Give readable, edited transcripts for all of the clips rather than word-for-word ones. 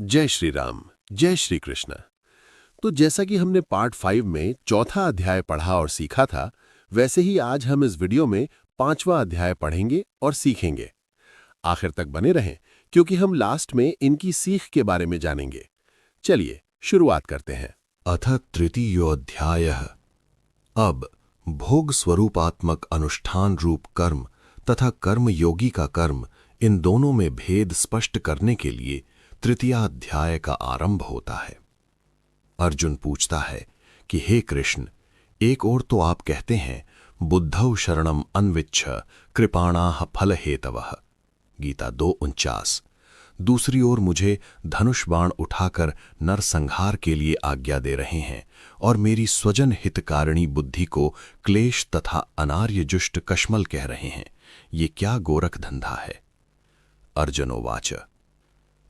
जय श्री राम, जय श्री कृष्ण। तो जैसा कि हमने पार्ट 5 में चौथा अध्याय पढ़ा और सीखा था, वैसे ही आज हम इस वीडियो में 5वां अध्याय पढ़ेंगे और सीखेंगे। आखिर तक बने रहें, क्योंकि हम लास्ट में इनकी सीख के बारे में जानेंगे। चलिए शुरुआत करते हैं। अथ तृतीयोऽध्यायः। अब भोग स्वरूपात्मक अनुष्ठान रूप कर्म तथा कर्म योगी का कर्म, इन दोनों में भेद स्पष्ट करने के लिए तृतीयाध्याय का आरंभ होता है। अर्जुन पूछता है कि हे कृष्ण, एक ओर तो आप कहते हैं बुद्धौ शरणम अन्विच्छ कृपाणाः फलहेतवः, गीता 2:49। दूसरी ओर मुझे धनुष बाण उठाकर नरसंहार के लिए आज्ञा दे रहे हैं और मेरी स्वजन हितकारिणी बुद्धि को क्लेश तथा अनार्यजुष्ट कश्मल कह रहे हैं। ये क्या गोरख धंधा है। अर्जुनोवाच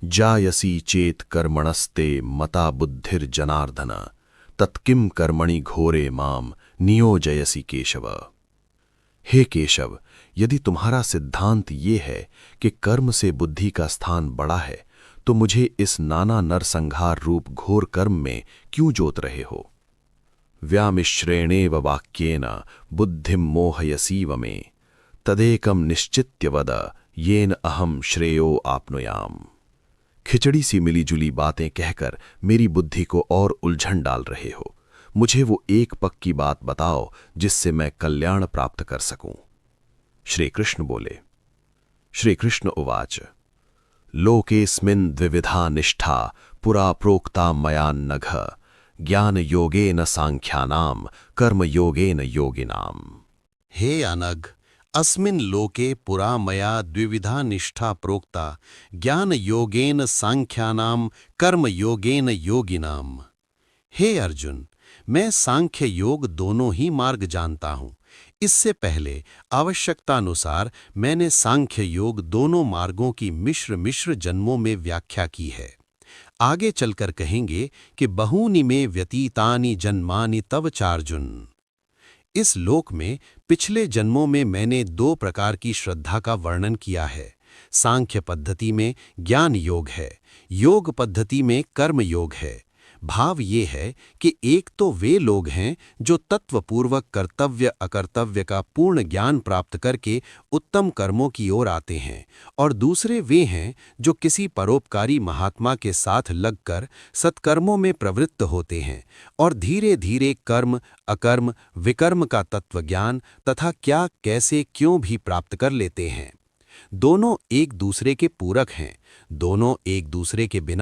जायसी चेत कर्मणस्ते मता बुद्धिर्जनार्दन तत्किं कर्मणि घोरे माम नियोजयसि केशव। हे केशव, यदि तुम्हारा सिद्धांत ये है कि कर्म से बुद्धि का स्थान बड़ा है, तो मुझे इस नाना नरसंहार रूप घोर कर्म में क्यों जोत रहे हो। व्यामिश्रेणेव वाक्येन बुद्धिं मोहयसीव मे तदेकं निश्चित्य वद येन अहम श्रेयो आपनुयाम। खिचड़ी सी मिली-जुली बातें कहकर मेरी बुद्धि को और उलझन डाल रहे हो। मुझे वो एक पक्की बात बताओ जिससे मैं कल्याण प्राप्त कर सकूं। श्री कृष्ण बोले। श्री कृष्ण उवाच लोकेस्मिन् द्विविधा निष्ठा पुरा प्रोक्ता मया नघ ज्ञान योगेन सांख्यानाम कर्म योगेन योगिनाम। हे अनघ, अस्मिन् लोके पुरा मया द्विविधा निष्ठा प्रोक्ता ज्ञान योगेन सांख्यानाम कर्म योगेन योगिनाम। हे अर्जुन, मैं सांख्य योग दोनों ही मार्ग जानता हूँ। इससे पहले आवश्यकतानुसार मैंने सांख्य योग दोनों मार्गों की मिश्र मिश्र जन्मों में व्याख्या की है। आगे चलकर कहेंगे कि बहूनि में व्यतीतानि जन्मानि तव चार्जुन। इस लोक में पिछले जन्मों में मैंने 2 प्रकार की श्रद्धा का वर्णन किया है। सांख्य पद्धति में ज्ञान योग है, योग पद्धति में कर्म योग है। भाव ये है कि एक तो वे लोग हैं जो तत्वपूर्वक कर्तव्य अकर्तव्य का पूर्ण ज्ञान प्राप्त करके उत्तम कर्मों की ओर आते हैं, और दूसरे वे हैं जो किसी परोपकारी महात्मा के साथ लगकर सत्कर्मों में प्रवृत्त होते हैं और धीरे धीरे कर्म अकर्म विकर्म का तत्वज्ञान तथा क्या कैसे क्यों भी प्राप्त कर लेते हैं। दोनों एक दूसरे के पूरक हैं, दोनों एक दूसरे के बिना